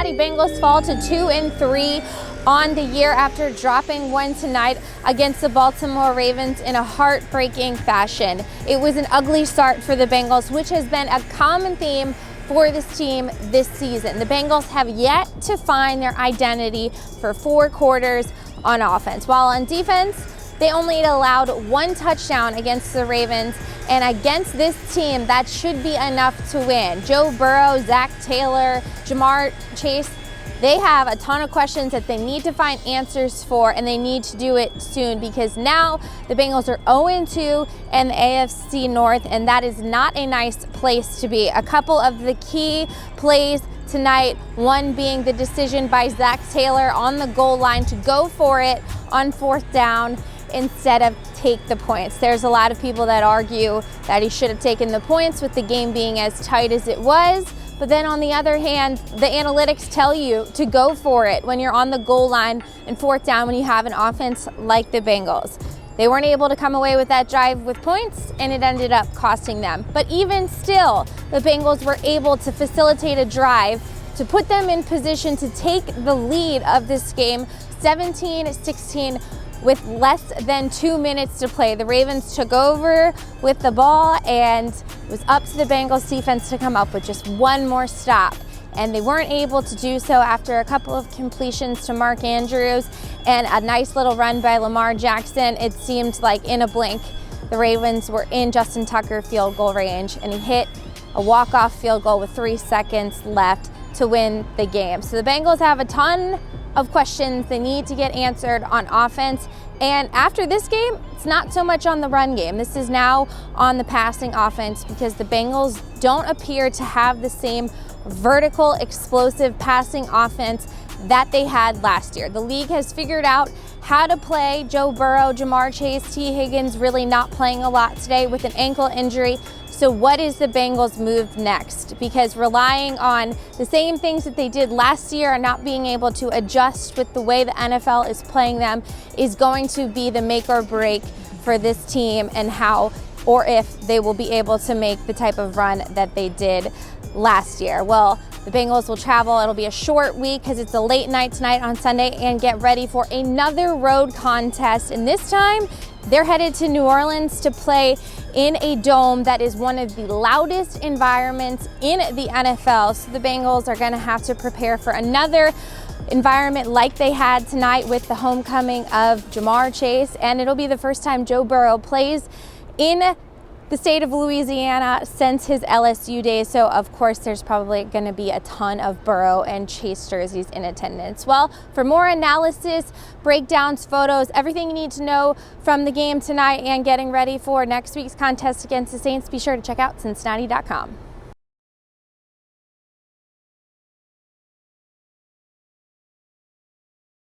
Cincinnati Bengals fall to 2-3 on the year after dropping one tonight against the Baltimore Ravens in a heartbreaking fashion. It was an ugly start for the Bengals, which has been a common theme for this team this season. The Bengals have yet to find their identity for 4 quarters on offense. While on defense, they only allowed 1 touchdown against the Ravens, and against this team, that should be enough to win. Joe Burrow, Zach Taylor, Ja'Marr Chase, they have a ton of questions that they need to find answers for, and they need to do it soon because now the Bengals are 0-2 in the AFC North, and that is not a nice place to be. A couple of the key plays tonight, one being the decision by Zach Taylor on the goal line to go for it on 4th down instead of take the points. There's a lot of people that argue that he should have taken the points with the game being as tight as it was. But then on the other hand, the analytics tell you to go for it when you're on the goal line and 4th down when you have an offense like the Bengals. They weren't able to come away with that drive with points, and it ended up costing them. But even still, the Bengals were able to facilitate a drive to put them in position to take the lead of this game, 17-16, with less than 2 minutes to play. The Ravens took over with the ball, and it was up to the Bengals defense to come up with just one more stop. And they weren't able to do so after a couple of completions to Mark Andrews and a nice little run by Lamar Jackson. It seemed like in a blink, the Ravens were in Justin Tucker field goal range, and he hit a walk-off field goal with 3 seconds left to win the game. So the Bengals have a ton of questions they need to get answered on offense. And after this game, it's not so much on the run game. This is now on the passing offense because the Bengals don't appear to have the same vertical, explosive passing offense that they had last year. The league has figured out how to play Joe Burrow, Ja'Marr Chase, T. Higgins really not playing a lot today with an ankle injury. So what is the Bengals' move next? Because relying on the same things that they did last year and not being able to adjust with the way the NFL is playing them is going to be the make or break for this team and how or if they will be able to make the type of run that they did last year. Well, the Bengals will travel. It'll be a short week because it's a late night tonight on Sunday, and get ready for another road contest. And this time, they're headed to New Orleans to play in a dome that is one of the loudest environments in the NFL. So the Bengals are going to have to prepare for another environment like they had tonight with the homecoming of Ja'Marr Chase. And it'll be the first time Joe Burrow plays in the state of Louisiana since his LSU days. So of course there's probably going to be a ton of Burrow and Chase jerseys in attendance. Well, for more analysis, breakdowns, photos, everything you need to know from the game tonight and getting ready for next week's contest against the Saints, be sure to check out Cincinnati.com.